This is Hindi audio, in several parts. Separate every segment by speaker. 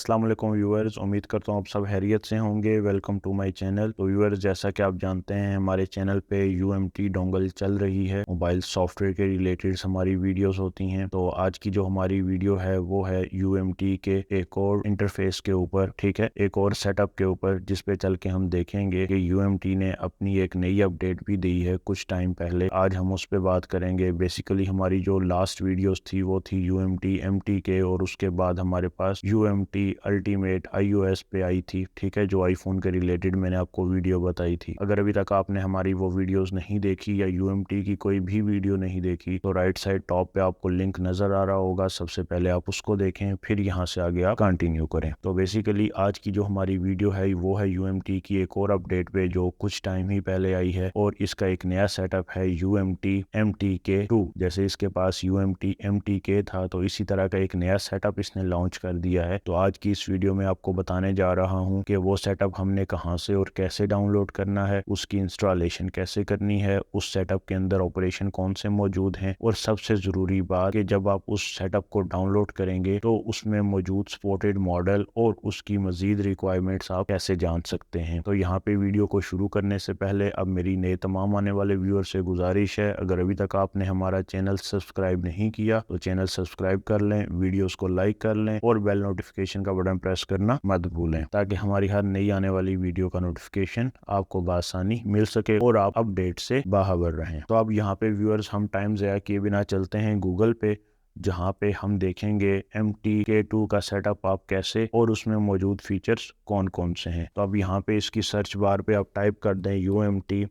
Speaker 1: अस्सलाम वालेकुम व्यूअर्स, उम्मीद करता हूँ आप सब खैरियत से होंगे। Welcome to my channel. तो व्यूअर्स, जैसा कि आप जानते हैं हमारे चैनल पे UMT डोंगल चल रही है। मोबाइल सॉफ्टवेयर के रिलेटेड हमारी वीडियोस होती हैं। तो आज की जो हमारी वीडियो है वो है UMT के एक और इंटरफेस के ऊपर, ठीक है, एक और सेटअप के ऊपर, जिस पे चल के हम देखेंगे कि UMT ने अपनी एक नई अपडेट भी दी है कुछ टाइम पहले। आज हम उस पर बात करेंगे। बेसिकली हमारी जो लास्ट वीडियोस थी वो थी UMT MT के, और उसके बाद हमारे पास UMT अल्टीमेट iOS पे आई थी, ठीक है, जो आईफोन के रिलेटेड मैंने आपको वीडियो बताई थी। अगर अभी तक आपने हमारी वो वीडियोस नहीं देखी या UMT की कोई भी वीडियो नहीं देखी तो राइट साइड टॉप पे आपको लिंक नजर आ रहा होगा, सबसे पहले आप उसको देखें, फिर यहाँ से आगे आप कंटिन्यू करें। तो बेसिकली आज की जो हमारी वीडियो है वो है UMT की एक और अपडेट पे जो कुछ टाइम ही पहले आई है, और इसका एक नया सेटअप है UMT MTK2। जैसे इसके पास UMT MTK था तो इसी तरह का एक नया सेटअप इसने लॉन्च कर दिया है। तो आज की इस वीडियो में आपको बताने जा रहा हूं कि वो सेटअप हमने कहां से और कैसे डाउनलोड करना है, उसकी इंस्टॉलेशन कैसे करनी है, उस सेटअप के अंदर ऑपरेशन कौन से मौजूद हैं, और सबसे जरूरी बात कि जब आप उस सेटअप को डाउनलोड करेंगे तो उसमें मौजूद सपोर्टेड मॉडल और उसकी मजीद रिक्वायरमेंट्स आप कैसे जान सकते हैं। तो यहाँ पे वीडियो को शुरू करने से पहले अब मेरी नए तमाम आने वाले व्यूअर से गुजारिश है, अगर अभी तक आपने हमारा चैनल सब्सक्राइब नहीं किया तो चैनल सब्सक्राइब कर लें, वीडियोस को लाइक कर लें और बेल नोटिफिकेशन का बटन प्रेस करना मत भूलें, ताकि हमारी हर नई आने वाली वीडियो का नोटिफिकेशन आपको बआसानी मिल सके और आप अपडेट से बाखबर रहें। तो अब यहाँ पे व्यूअर्स हम टाइम ज़ाया किए बिना चलते हैं गूगल पे, जहाँ पे हम देखेंगे MTK2 का सेटअप आप कैसे और उसमें मौजूद फीचर्स कौन कौन से हैं। तो अब यहाँ पे इसकी सर्च बार पे आप टाइप कर दें UMT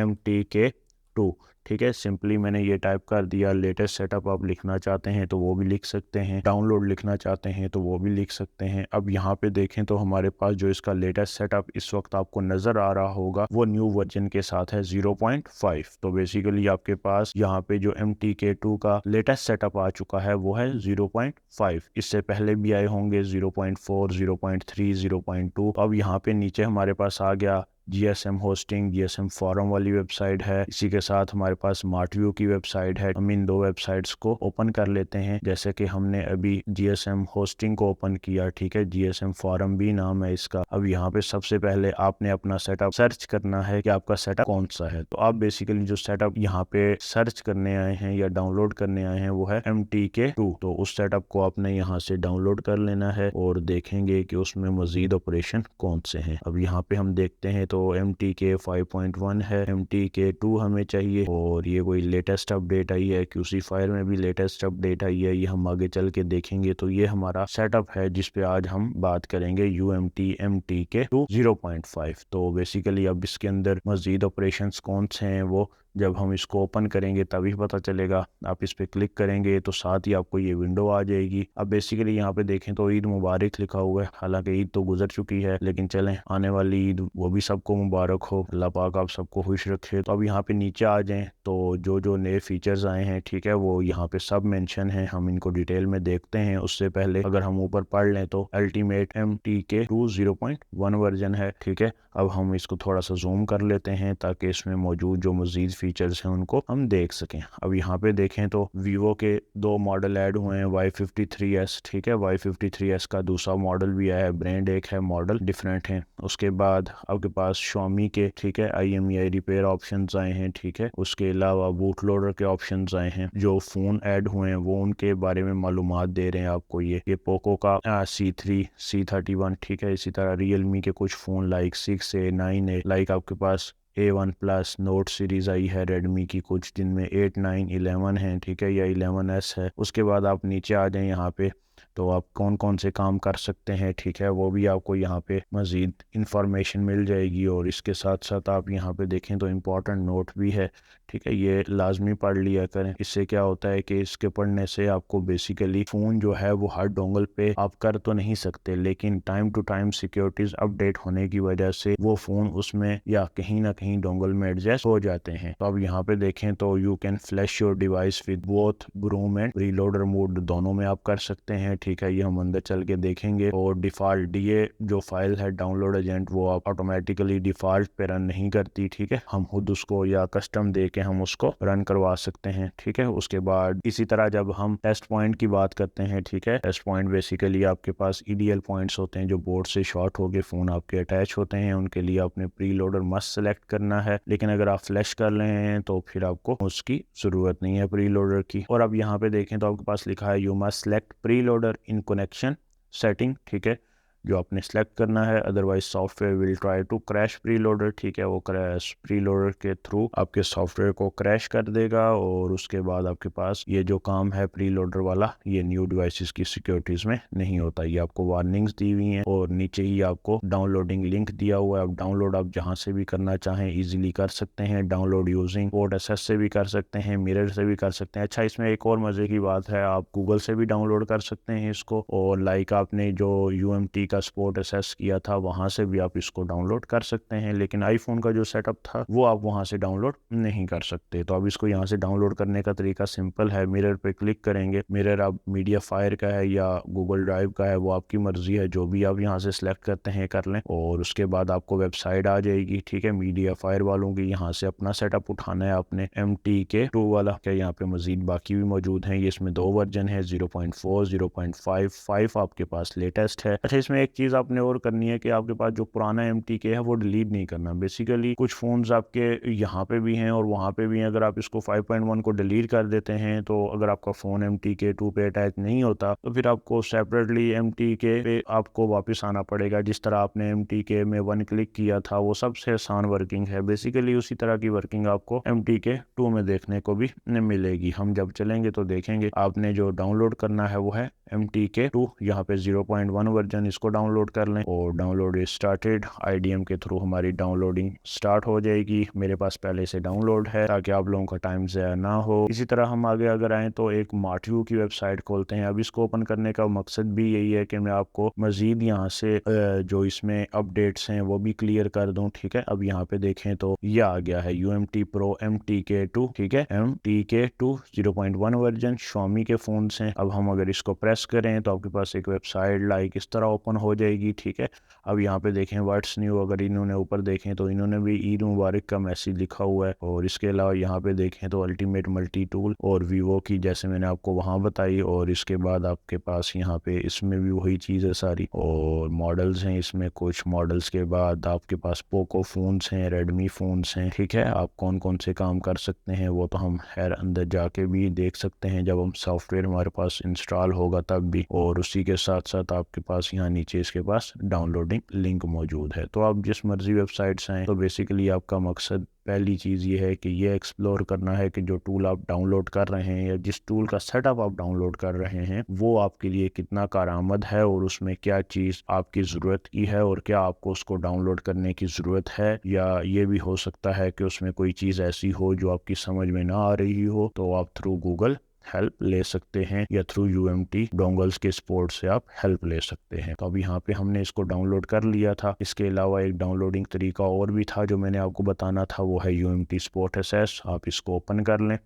Speaker 1: MTK2, ठीक है। सिंपली मैंने ये टाइप कर दिया। लेटेस्ट सेटअप आप लिखना चाहते हैं तो वो भी लिख सकते हैं, डाउनलोड लिखना चाहते हैं तो वो भी लिख सकते हैं। अब यहाँ पे देखें तो हमारे पास जो इसका लेटेस्ट सेटअप इस वक्त आपको नजर आ रहा होगा वो न्यू वर्जन के साथ है 0.5। तो बेसिकली आपके पास यहाँ पे जो MTK2 का लेटेस्ट सेटअप आ चुका है वो है 0.5। इससे पहले भी आए होंगे 0.4, 0.3, 0.2। अब यहाँ पे नीचे हमारे पास आ गया GSM होस्टिंग, GSM फॉरम वाली वेबसाइट है। इसी के साथ हमारे पास स्मार्ट व्यू की वेबसाइट है। हम इन दो वेबसाइट्स को ओपन कर लेते हैं। जैसे कि हमने अभी GSM होस्टिंग को ओपन किया, ठीक है, GSM फॉरम भी नाम है इसका। अब यहाँ पे सबसे पहले आपने अपना सेटअप सर्च करना है कि आपका सेटअप कौन सा है। तो आप बेसिकली जो सेटअप यहाँ पे सर्च करने आए हैं या डाउनलोड करने आए हैं वो है MTK2। तो उस सेटअप को आपने यहाँ से डाउनलोड कर लेना है और देखेंगे कि उसमें मजीद ऑपरेशन कौन से हैं। अब यहाँ पे हम देखते हैं तो MTK 5.1 है, MTK2 हमें चाहिए, और ये कोई लेटेस्ट अपडेट आई है। QC फायर में भी लेटेस्ट अपडेट आई है, ये हम आगे चल के देखेंगे। तो ये हमारा सेटअप है जिस पे आज हम बात करेंगे, UMT MTK2 0.5। तो बेसिकली अब इसके अंदर मजीद ऑपरेशंस कौन से हैं वो जब हम इसको ओपन करेंगे तभी पता चलेगा। आप इस पे क्लिक करेंगे तो साथ ही आपको ये विंडो आ जाएगी। अब बेसिकली यहाँ पे देखें तो ईद मुबारक लिखा हुआ है, हालांकि ईद तो गुजर चुकी है, लेकिन चलें, आने वाली ईद वो भी सबको मुबारक हो, अल्लाह पाक आप सबको खुश रखे। तो अब यहाँ पे नीचे आ जाएं तो जो जो नए फीचर्स आए हैं, ठीक है, वो यहाँ पे सब मेंशन है। हम इनको डिटेल में देखते हैं। उससे पहले अगर हम ऊपर पढ़ लें तो अल्टीमेट MTK2 0.1 वर्जन है, ठीक है। अब हम इसको थोड़ा सा जूम कर लेते हैं ताकि इसमें मौजूद जो मजीद फीचर्स हैं उनको हम देख सकें। अब यहाँ पे देखें तो वीवो के दो मॉडल ऐड हुए हैं, Y53s, ठीक है, Y53s का दूसरा मॉडल भी आया है। ब्रांड एक है, मॉडल डिफरेंट है। उसके बाद आपके पास Xiaomi के, ठीक है, IMEI रिपेयर ऑप्शंस आए हैं, ठीक है। उसके अलावा बूट लोडर के ऑप्शंस आए हैं। जो फोन ऐड हुए हैं वो उनके बारे में मालूमात दे रहे हैं आपको। ये पोको का C3, C31, ठीक है। इसी तरह रियलमी के कुछ phone like 6A, 9A, like आपके पास A1 प्लस नोट सीरीज आई है रेडमी की कुछ, जिनमें 8, 9, 11 है, ठीक है, या 11S है। उसके बाद आप नीचे आ जाएं यहाँ पे तो आप कौन कौन से काम कर सकते हैं, ठीक है, वो भी आपको यहाँ पे मजीद इंफॉर्मेशन मिल जाएगी। और इसके साथ साथ आप यहाँ पे देखें तो इम्पोर्टेंट नोट भी है, ठीक है, ये लाजमी पढ़ लिया करें। इससे क्या होता है कि इसके पढ़ने से आपको बेसिकली फ़ोन जो है वो हर डोंगल पे आप कर तो नहीं सकते, लेकिन time to time securities update होने की वजह से वो फ़ोन उसमें या कहीं ना कहीं डोंगल में एडजस्ट हो जाते हैं। तो अब यहाँ पे देखें तो you can flash your device with both BROM and reloader mode, दोनों में आप कर सकते हैं, ठीक है, ये हम अंदर चल के देखेंगे। और डिफ़ॉल्ट ये जो फाइल है डाउनलोड एजेंट वो आप ऑटोमेटिकली डिफ़ॉल्ट पे रन नहीं करती, ठीक है, हम खुद उसको या कस्टम दे के हम उसको रन करवा सकते हैं, ठीक है। उसके बाद इसी तरह जब हम टेस्ट पॉइंट की बात करते हैं, ठीक है, टेस्ट पॉइंट बेसिकली आपके पास EDL पॉइंट्स होते हैं जो बोर्ड से शॉर्ट होके फ़ोन आपके अटैच होते हैं, उनके लिए आपने प्री लोडर मस्ट सेलेक्ट करना है। लेकिन अगर आप फ्लैश कर रहे हैं तो फिर आपको उसकी ज़रूरत नहीं है प्री लोडर की। और अब यहाँ पे देखें तो आपके पास लिखा है you must select preloader in connection setting, ठीक है, जो आपने सेलेक्ट करना है, otherwise software will try to crash preloader, ठीक है, वो क्रैश प्री लोडर के थ्रू आपके सॉफ्टवेयर को क्रैश कर देगा। और उसके बाद आपके पास ये जो काम है प्री लोडर वाला, ये न्यू डिवाइसेस की सिक्योरिटीज में नहीं होता। ये आपको वार्निंग्स दी हुई हैं और नीचे ही आपको डाउनलोडिंग लिंक दिया हुआ है। अब डाउनलोड आप जहां से भी करना चाहें इजीली कर सकते हैं। डाउनलोड यूजिंग पोर्ट SS से भी कर सकते हैं, मिरर से भी कर सकते हैं। अच्छा, इसमें एक और मजे की बात है, आप गूगल से भी डाउनलोड कर सकते हैं इसको, और लाइक आपने जो UMT का सपोर्ट असेस किया था वहां से भी आप इसको डाउनलोड कर सकते हैं। लेकिन आईफोन का जो सेटअप था वो आप वहां से डाउनलोड नहीं कर सकते। तो अब इसको यहाँ से डाउनलोड करने का तरीका सिंपल है, मिरर पे क्लिक करेंगे। मिरर आप मीडिया फायर का है या गूगल ड्राइव का है वो आपकी मर्जी है, जो भी आप यहाँ से सिलेक्ट करते हैं कर लें। और उसके बाद आपको वेबसाइट आ जाएगी, ठीक है, मीडिया फायर वालों की। यहाँ से अपना सेटअप उठाना है आपने MTK2 वाला। क्या यहाँ पे मजीद बाकी भी मौजूद हैं, ये इसमें 2 वर्जन है, 0.4, 0.5 आपके पास लेटेस्ट है। अच्छा, इसमें एक चीज आपने और करनी है कि आपके पास जो पुराना MTK है वो डिलीट नहीं करना। बेसिकली कुछ फोन्स आपके यहाँ पे भी हैं और वहाँ पे भी हैं। अगर आप इसको 5.1 को डिलीट कर देते हैं तो अगर आपका फोन MTK2 पे अटैच नहीं होता तो फिर आपको सेपरेटली MTK पे आपको वापस आना पड़ेगा। जिस तरह आपने MTK में 1 क्लिक किया था वो सबसे आसान वर्किंग है, बेसिकली उसी तरह की वर्किंग आपको MTK2 में देखने को भी मिलेगी। हम जब चलेंगे तो देखेंगे। आपने जो डाउनलोड करना है वो है MTK2, यहाँ पे 0.1 वर्जन, इसको डाउनलोड कर लें। और डाउनलोड इज स्टार्टेड, IDM के थ्रू हमारी डाउनलोडिंग स्टार्ट हो जाएगी। मेरे पास पहले से डाउनलोड है ताकि आप लोगों का टाइम ज़ाया ना हो। इसी तरह हम आगे अगर आएँ तो एक मार्टियू की वेबसाइट खोलते हैं। अब इसको ओपन करने का मकसद भी यही है कि मैं आपको मजीद यहाँ से जो इसमें अपडेट्स हैं वो भी क्लियर कर दूँ, ठीक है। अब यहाँ पे देखें तो ये आ गया है UMT Pro MTK2, ठीक है, MTK2 0.1 वर्जन Xiaomi के फोन हैं। अब हम अगर इसको प्रेस करें तो आपके पास एक वेबसाइट लाइक इस तरह ओपन हो जाएगी, ठीक है। अब यहाँ पे देखें व्हाट्स न्यू, अगर इन्होंने ऊपर देखें तो इन्होंने भी ईद मुबारक का मैसेज लिखा हुआ है। और इसके अलावा यहाँ पे देखें तो अल्टीमेट मल्टी टूल और वीवो की, जैसे मैंने आपको वहाँ बताई। और इसके बाद आपके पास यहाँ पे इसमें भी वही चीज़ है सारी, और मॉडल्स हैं इसमें कुछ। मॉडल्स के बाद आपके पास पोको फोन्स हैं, रेडमी फोन्स हैं, ठीक है। आप कौन कौन से काम कर सकते हैं वो तो हम खैर अंदर जाके भी देख सकते हैं जब हम सॉफ्टवेयर हमारे पास इंस्टॉल होगा तब भी। और उसी के साथ साथ आपके पास यहाँ नीचे इसके पास डाउनलोडिंग लिंक मौजूद है। तो आप जिस मर्जी वेबसाइट से आएँ, तो बेसिकली आपका मकसद पहली चीज़ ये है कि ये एक्सप्लोर करना है कि जो टूल आप डाउनलोड कर रहे हैं या जिस टूल का सेटअप आप डाउनलोड कर रहे हैं वो आपके लिए कितना कारआमद है और उसमें क्या चीज़ आपकी ज़रूरत की है और क्या आपको उसको डाउनलोड करने की ज़रूरत है। या ये भी हो सकता है कि उसमें कोई चीज़ ऐसी हो जो आपकी समझ में ना आ रही हो, तो आप थ्रू गूगल हेल्प ले सकते हैं या थ्रू UMT डोंगल्स के सपोर्ट से आप हेल्प ले सकते हैं। तो अब यहाँ पे हमने इसको डाउनलोड कर लिया था। इसके अलावा एक डाउनलोडिंग तरीका और भी था जो मैंने आपको बताना था, वो है UMT सपोर्ट SS। आप इसको ओपन कर लें।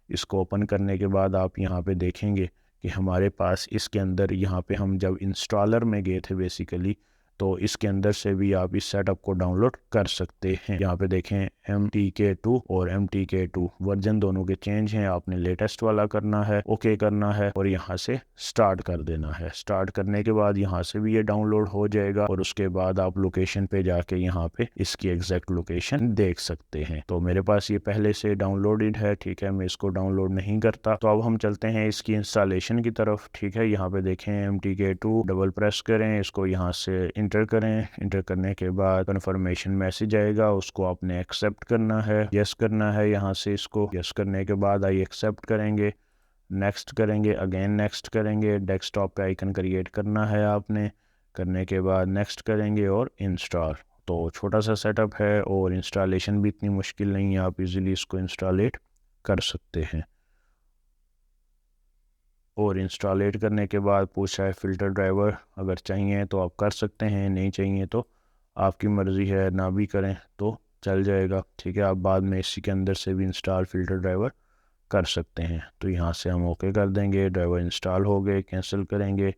Speaker 1: इसको ओपन करने के बाद आप यहाँ पे देखेंगे कि हमारे पास इसके अंदर, यहाँ पे हम जब इंस्टॉलर में गए थे बेसिकली, तो इसके अंदर से भी आप इस सेटअप को डाउनलोड कर सकते हैं। यहाँ पे देखें MTK2 और MTK2 वर्जन दोनों के चेंज हैं। आपने लेटेस्ट वाला करना है, ओके करना है और यहाँ से स्टार्ट कर देना है। स्टार्ट करने के बाद यहाँ से भी ये डाउनलोड हो जाएगा और उसके बाद आप लोकेशन पे जाके यहाँ पे इसकी एग्जैक्ट लोकेशन देख सकते हैं। तो मेरे पास ये पहले से डाउनलोडेड है, ठीक है, मैं इसको डाउनलोड नहीं करता। तो अब हम चलते हैं इसकी इंस्टॉलेशन की तरफ, ठीक है। यहाँ पे देखें MTK2, डबल प्रेस करें इसको, यहाँ से इंटर करें। इंटर करने के बाद कन्फर्मेशन मैसेज आएगा, उसको आपने एक्सेप्ट करना है, यस करना है। यहाँ से इसको यस करने के बाद आई एक्सेप्ट करेंगे, नेक्स्ट करेंगे, अगेन नेक्स्ट करेंगे। डेस्कटॉप पे आइकन क्रिएट करना है आपने, करने के बाद नेक्स्ट करेंगे और इंस्टॉल। तो छोटा सा सेटअप है और इंस्टॉलेशन भी इतनी मुश्किल नहीं है, आप इजीली इसको इंस्टॉलेट कर सकते हैं। और इंस्टॉलेट करने के बाद पूछा है फ़िल्टर ड्राइवर, अगर चाहिए तो आप कर सकते हैं, नहीं चाहिए तो आपकी मर्ज़ी है, ना भी करें तो चल जाएगा, ठीक है। आप बाद में इसी के अंदर से भी इंस्टॉल फ़िल्टर ड्राइवर कर सकते हैं। तो यहाँ से हम ओके कर देंगे, ड्राइवर इंस्टॉल हो गए, कैंसिल करेंगे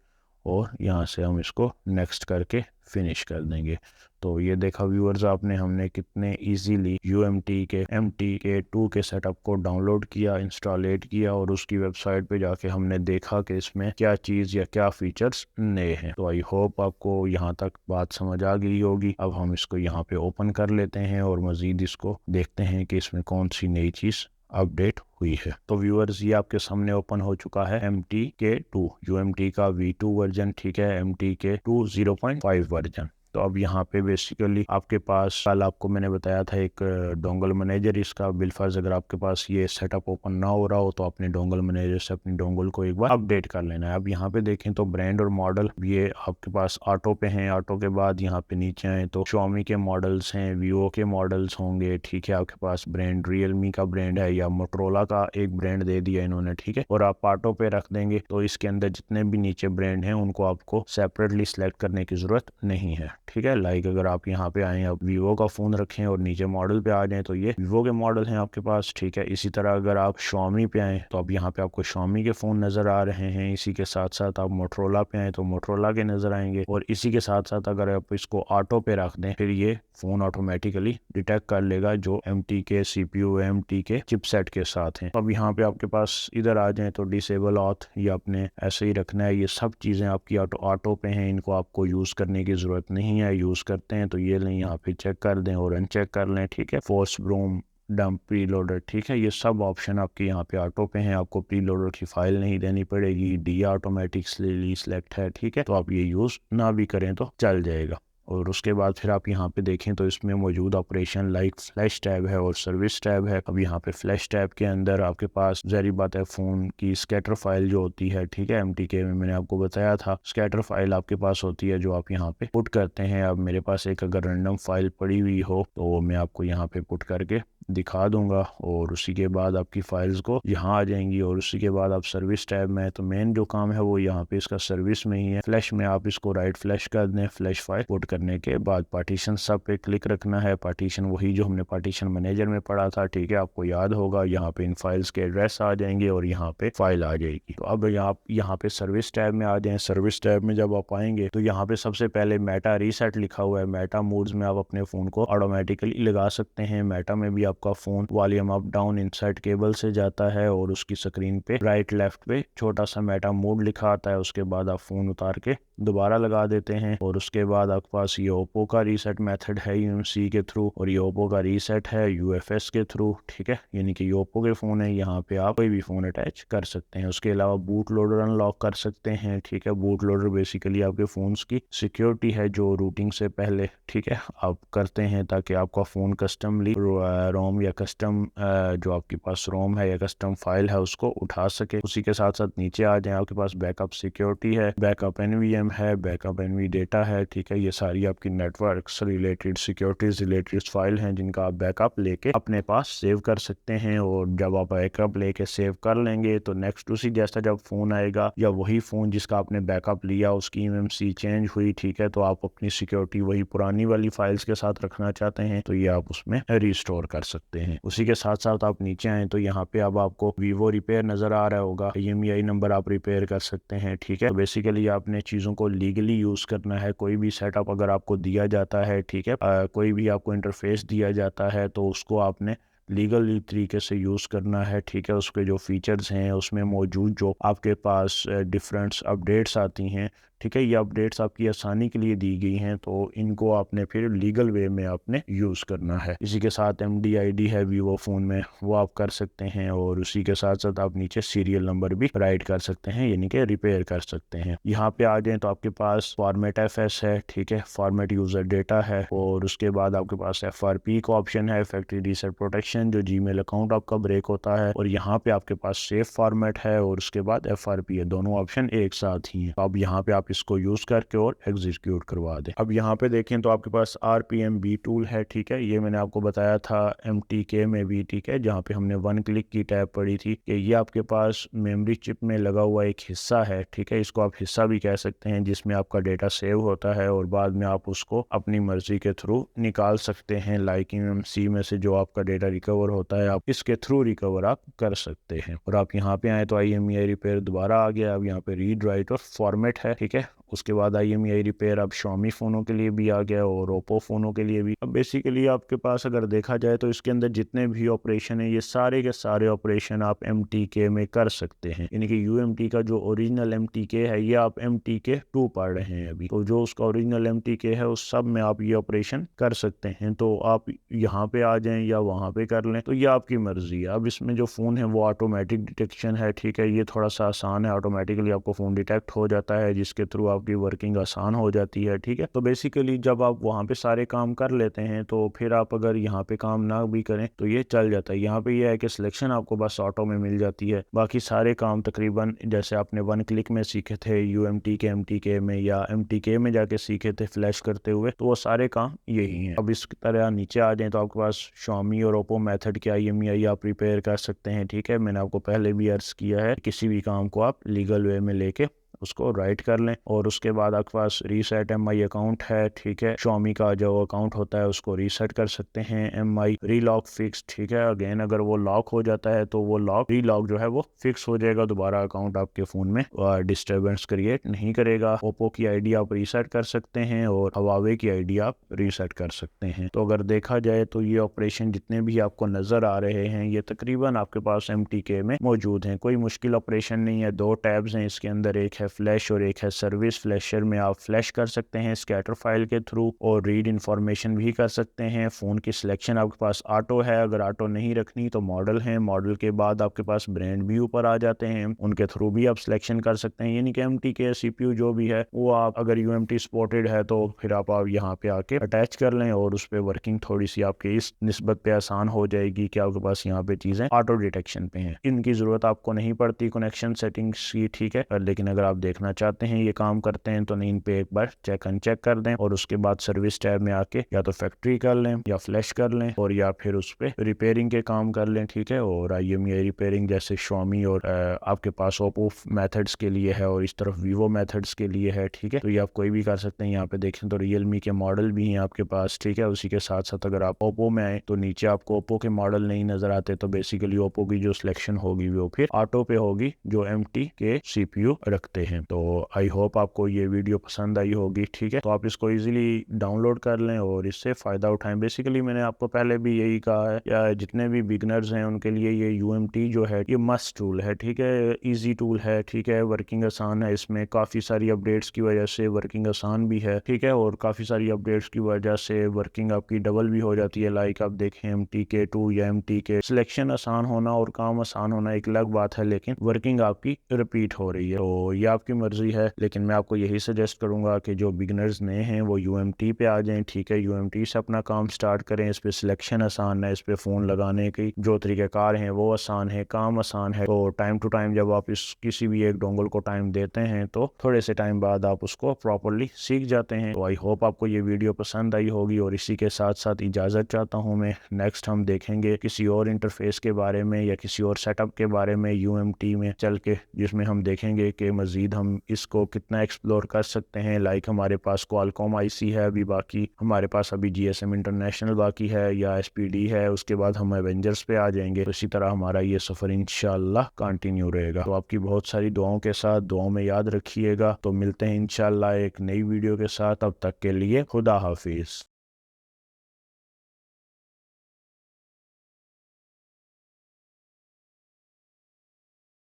Speaker 1: और यहाँ से हम इसको नेक्स्ट करके फिनिश कर देंगे। तो ये देखा व्यूअर्स आपने, हमने कितने इजीली UMT के MTK2 के सेटअप को डाउनलोड किया, इंस्टॉलेट किया और उसकी वेबसाइट पे जाके हमने देखा कि इसमें क्या चीज़ या क्या फीचर्स नए हैं। तो आई होप आपको यहाँ तक बात समझ आ गई होगी। अब हम इसको यहाँ पे ओपन कर लेते हैं और मज़ीद इसको देखते हैं कि इसमें कौन सी नई चीज़ अपडेट हुई है। तो व्यूअर्स ये आपके सामने ओपन हो चुका है MTK2, UMT का V2 वर्जन, ठीक है, MTK2 0.5 वर्जन। तो अब यहाँ पे बेसिकली आपके पास, कल आपको मैंने बताया था एक डोंगल मैनेजर इसका, बिलफर्ज अगर आपके पास ये सेटअप ओपन ना हो रहा हो तो अपने डोंगल मैनेजर से अपनी डोंगल को एक बार अपडेट कर लेना है। अब यहाँ पे देखें तो ब्रांड और मॉडल ये आपके पास ऑटो पे हैं। ऑटो के बाद यहाँ पे नीचे आए तो Xiaomi के मॉडल्स हैं, Vivo के मॉडल्स होंगे, ठीक है। आपके पास ब्रांड Realme का ब्रांड है या मोटरोला का एक ब्रांड दे दिया इन्होंने, ठीक है। और आप ऑटो पे रख देंगे तो इसके अंदर जितने भी नीचे ब्रांड हैं उनको आपको सेपरेटली सिलेक्ट करने की जरूरत नहीं है, ठीक है। लाइक अगर आप यहाँ पे आए, आप Vivo का फोन रखें और नीचे मॉडल पे आ जाएं तो ये Vivo के मॉडल हैं आपके पास, ठीक है। इसी तरह अगर आप Xiaomi पे आए तो अब यहाँ पे आपको Xiaomi के फोन नजर आ रहे हैं। इसी के साथ साथ आप मोटरोला पे आए तो मोटरोला के नजर आएंगे। और इसी के साथ साथ अगर आप इसको ऑटो पे रख दें फिर ये फोन ऑटोमेटिकली डिटेक्ट कर लेगा जो MTK CPU MTK चिपसेट के साथ हैं। अब यहाँ पे आपके पास इधर आ जाएं तो डिसेबल ऑथ ये आपने ऐसे ही रखना है। ये सब चीजें आपकी ऑटो पे हैं, इनको आपको यूज करने की जरूरत नहीं है। यूज करते हैं तो ये लें, यहाँ पे चेक कर दें और अनचेक कर लें, ठीक है। Force brom, dump, preloader, ठीक है। ये सब ऑप्शन आपके यहाँ पे ऑटो पे हैं। आपको प्री लोडर की फाइल नहीं देनी पड़ेगी, डी ऑटोमेटिकली सिलेक्ट है, ठीक है। तो आप ये यूज ना भी करें तो चल जाएगा। और उसके बाद फिर आप यहाँ पे देखें तो इसमें मौजूद ऑपरेशन लाइक फ्लैश टैब है और सर्विस टैब है। अब यहाँ पे फ्लैश टैब के अंदर आपके पास ज़ाहिर बात है फ़ोन की स्कैटर फाइल जो होती है, ठीक है। MTK में मैंने आपको बताया था स्कैटर फाइल आपके पास होती है जो आप यहाँ पे पुट करते हैं। अब मेरे पास एक अगर रैंडम फाइल पड़ी हुई हो तो मैं आपको यहाँ पे पुट करके दिखा दूंगा और उसी के बाद आपकी फाइल्स को यहाँ आ जाएंगी। और उसी के बाद आप सर्विस टैब में, तो मेन जो काम है वो यहाँ पे इसका सर्विस में ही है। फ्लैश में आप इसको राइट फ्लैश कर दें, फ्लैश फाइल पुट करने के बाद पार्टीशन सब पे क्लिक रखना है। पार्टीशन वही जो हमने पार्टीशन मैनेजर में पढ़ा था, ठीक है, आपको याद होगा। यहाँ पे इन फाइल्स के एड्रेस आ जाएंगे और यहाँ पे फाइल आ जाएगी। तो अब आप यहाँ पे सर्विस टैब में आ जाए। सर्विस टैब में जब आप आएंगे तो यहाँ पे सबसे पहले मेटा रीसेट लिखा हुआ है। मेटा मोड्स में आप अपने फोन को ऑटोमेटिकली लगा सकते हैं। मेटा में भी आपका phone volume up down inside cable से जाता है और उसकी स्क्रीन पे राइट लेफ्ट पे छोटा सा मेटा मोड लिखा आता है। उसके बाद आप फोन उतार के दोबारा लगा देते हैं और उसके बाद आपके पास ये ओप्पो का रीसेट मेथड है UMC के थ्रू और ये ओप्पो का रीसेट है UFS के थ्रू, ठीक है। यानी कि ये ओप्पो के फोन है, यहाँ पे आप कोई भी फोन अटैच कर सकते हैं। उसके अलावा बूट लोडर अनलॉक कर सकते हैं, ठीक है। बूट लोडर बेसिकली आपके फोन्स की सिक्योरिटी है जो रूटिंग से पहले, ठीक है, आप करते हैं ताकि आपका फोन कस्टमली रोम या कस्टम जो आपके पास रोम है या कस्टम फाइल है उसको उठा सके। उसी के साथ साथ नीचे आ जाए आपके पास बैकअप सिक्योरिटी है, बैकअप NVM है, बैकअप NV डेटा है, ठीक है। ये सारी आपकी network related securities related file हैं जिनका आप बैकअप लेके अपने पास सेव कर सकते हैं। और जब आप बैकअप लेके सेव कर लेंगे तो नेक्स्ट उसी जैसा जब फोन आएगा या वही फोन जिसका आपने बैकअप लिया उसकी MMC चेंज हुई, ठीक है, तो आप अपनी सिक्योरिटी वही पुरानी वाली फाइल्स के साथ रखना चाहते हैं तो ये आप उसमें रिस्टोर कर सकते हैं। उसी के साथ साथ आप नीचे आए तो यहाँ पे अब आपको वीवो रिपेयर नजर आ रहा होगा, EMEI नंबर आप रिपेयर कर सकते हैं, ठीक है। तो बेसिकली आपने चीजों को लीगली यूज करना है। कोई भी सेटअप अगर आपको दिया जाता है, ठीक है, कोई भी आपको इंटरफेस दिया जाता है तो उसको आपने लीगल तरीके से यूज़ करना है, ठीक है। उसके जो फीचर्स हैं उसमें मौजूद जो आपके पास डिफरेंट अपडेट्स आती हैं, ठीक है, ये अपडेट्स आपकी आसानी के लिए दी गई हैं तो इनको आपने फिर लीगल वे में आपने यूज़ करना है। इसी के साथ MDID है वीवो फ़ोन में वो आप कर सकते हैं और उसी के साथ साथ आप नीचे सीरियल नंबर भी राइट कर सकते हैं यानी कि रिपेयर कर सकते हैं। यहाँ पे आ जाएं तो आपके पास फॉर्मेट FS है, ठीक है, फॉर्मेट यूज़र डेटा है और उसके बाद आपके पास FRP का ऑप्शन है, फैक्ट्री रीसेट प्रोटेक्शन, जो जीमेल अकाउंट आपका ब्रेक होता है, और यहाँ पे आपके पास सेफ फॉर्मेट है और उसके बाद FRP है। दोनों ऑप्शन एक साथ ही हैं। अब यहाँ पे आप इसको यूज करके और एग्जीक्यूट करवा दें। अब यहाँ पे देखें तो आपके पास RPMB टूल है, ठीक है, ये मैंने आपको बताया था MTK में भी, ठीक है, जहाँ पे हमने 1 क्लिक की टैब पड़ी थी कि ये आपके पास मेमोरी चिप में लगा हुआ एक हिस्सा है, ठीक है, इसको आप हिस्सा भी कह सकते हैं जिसमें आपका डेटा सेव होता है और बाद में आप उसको अपनी मर्जी के थ्रू निकाल सकते हैं। लाइक MMC में से जो आपका डेटा रिकवर होता है आप इसके थ्रू रिकवर आप कर सकते हैं। और आप यहाँ पे आए तो IMEI रिपेयर दोबारा आ गया। अब यहाँ पे रीड राइट और फॉर्मेट है, ठीक है, है। उसके बाद IMEI रिपेयर अब Xiaomi फ़ोनों के लिए भी आ गया और Oppo फ़ोनों के लिए भी। अब बेसिकली आपके पास अगर देखा जाए तो इसके अंदर जितने भी ऑपरेशन हैं ये सारे के सारे ऑपरेशन आप MTK में कर सकते हैं, यानी कि UMT का जो ओरिजिनल MTK है ये आप MTK 2 पढ़ रहे हैं अभी, तो जो उसका ओरिजिनल MTK है उस सब में आप ये ऑपरेशन कर सकते हैं। तो आप यहाँ पे आ जाएं या वहाँ पे कर लें, तो ये आपकी मर्जी है। अब इसमें जो फ़ोन है वो ऑटोमेटिक डिटेक्शन है, ठीक है, ये थोड़ा सा आसान है, ऑटोमेटिकली आपको फ़ोन डिटेक्ट हो जाता है जिसके थ्रू आपकी वर्किंग आसान हो जाती है, ठीक है। तो बेसिकली जब आप वहाँ पे सारे काम कर लेते हैं तो फिर आप अगर यहाँ पे काम ना भी करें तो ये चल जाता है। यहाँ पे ये है कि सिलेक्शन आपको बस ऑटो में मिल जाती है, बाकी सारे काम तकरीबन जैसे आपने 1 क्लिक में सीखे थे UMT के MTK में या MTK में जाके सीखे थे फ्लैश करते हुए, तो वो सारे काम यही हैं। अब इस तरह नीचे आ जाएं तो आपके पास Xiaomi और Oppo मेथड के IMEI आप रिपेयर कर सकते हैं, ठीक है। मैंने आपको पहले भी अर्ज किया है, किसी भी काम को आप लीगल वे में लेके उसको राइट कर लें। और उसके बाद आपके पास रीसेट MI अकाउंट है, ठीक है, Xiaomi का जो अकाउंट होता है उसको रीसेट कर सकते हैं। MI रीलॉक फिक्स, ठीक है, अगेन अगर वो लॉक हो जाता है तो वो रीलॉक जो है वो फिक्स हो जाएगा, दोबारा अकाउंट आपके फ़ोन में डिस्टर्बेंस क्रिएट नहीं करेगा। Oppo की ID आप रीसेट कर सकते हैं और Huawei की ID आप रीसेट कर सकते हैं। तो अगर देखा जाए तो ये ऑपरेशन जितने भी आपको नज़र आ रहे हैं ये तकरीबन आपके पास MTK में मौजूद हैं, कोई मुश्किल ऑपरेशन नहीं है। 2 टैब्स हैं इसके अंदर, एक है फ्लैश और एक है सर्विस। फ्लैशर में आप फ्लैश कर सकते हैं स्कैटर फाइल के थ्रू और रीड इंफॉर्मेशन भी कर सकते हैं। फ़ोन की सिलेक्शन आपके पास ऑटो है, अगर ऑटो नहीं रखनी तो मॉडल है, मॉडल के बाद आपके पास ब्रांड भी ऊपर आ जाते हैं, उनके थ्रू भी आप सिलेक्शन कर सकते हैं। यानी कि MTK CPU जो भी है वो आप अगर UMT सपोर्टेड है तो फिर आप यहाँ पे आके अटैच कर लें और उस पर वर्किंग थोड़ी सी आपके इस निस्बत पे आसान हो जाएगी कि आपके पास यहाँ पे चीज़ें ऑटो डिटेक्शन पे हैं, इनकी ज़रूरत आपको नहीं पड़ती कनेक्शन सेटिंग्स की, ठीक है। लेकिन अगर आप देखना चाहते हैं ये काम करते हैं तो इन पे एक बार चेक अनचेक कर दें और उसके बाद सर्विस टैब में आके या तो फैक्ट्री कर लें या फ्लैश कर लें और या फिर उस पे रिपेयरिंग के काम कर लें, ठीक है। और IMEI रिपेयरिंग जैसे Xiaomi और आपके पास Oppo मेथड्स के लिए है और इस तरफ Vivo मेथड्स के लिए है, ठीक है। तो ये आप कोई भी कर सकते हैं। यहाँ पे देखें तो Realme के मॉडल भी हैं आपके पास, ठीक है। उसी के साथ साथ अगर आप Oppo में आए तो नीचे आपको Oppo के मॉडल नहीं नजर आते, तो बेसिकली Oppo की जो सिलेक्शन होगी वो फिर ऑटो पे होगी जो MTK CPU रखते हैं। तो आई होप आपको ये वीडियो पसंद आई होगी, ठीक है। तो आप इसको इजीली डाउनलोड कर लें और इससे फ़ायदा उठाएं। बेसिकली मैंने आपको पहले भी यही कहा है, या जितने भी बिगनर्स हैं उनके लिए ये UMT जो है ये मस्ट टूल है, ठीक है, इजी टूल है, ठीक है, वर्किंग आसान है, इसमें काफ़ी सारी अपडेट्स की वजह से वर्किंग आसान भी है, ठीक है, और काफ़ी सारी अपडेट्स की वजह से वर्किंग आपकी डबल भी हो जाती है। लाइक आप देखें MTK 2 या MTK, सिलेक्शन आसान होना और काम आसान होना एक अलग बात है, लेकिन वर्किंग आपकी रिपीट हो रही है, तो ये आपकी मर्जी है। लेकिन मैं आपको यही सजेस्ट करूंगा कि जो बिगनर्स नए हैं वो UMT पे आ जाएं, ठीक है, UMT से अपना काम स्टार्ट करें। इस पे सिलेक्शन आसान है, इस पे फ़ोन लगाने की जो तरीक़ाकार हैं वो आसान है, काम आसान है। तो टाइम टू टाइम जब आप इस किसी भी एक डोंगल को टाइम देते हैं तो थोड़े से टाइम बाद आप उसको प्रॉपरली सीख जाते हैं। तो आई होप आपको ये वीडियो पसंद आई होगी और इसी के साथ साथ इजाज़त चाहता हूँ मैं। नेक्स्ट हम देखेंगे किसी और इंटरफेस के बारे में या किसी और सेटअप के बारे में UMT में चल के, जिसमें हम देखेंगे कि मज़ीद हम इसको कितना एक्सप्लोर कर सकते हैं। लाइक हमारे पास Qualcomm IC है अभी, बाकी हमारे पास अभी GSM इंटरनेशनल बाकी है या SPD है, उसके बाद हम एवेंजर्स पे आ जाएंगे। तो इसी तरह हमारा ये सफ़र इंशाल्लाह कंटिन्यू रहेगा। तो आपकी बहुत सारी दुआओं के साथ दुआओं में याद रखिएगा। तो मिलते हैं इंशाल्लाह एक नई वीडियो के साथ, तब तक के लिए खुदा हाफिज़।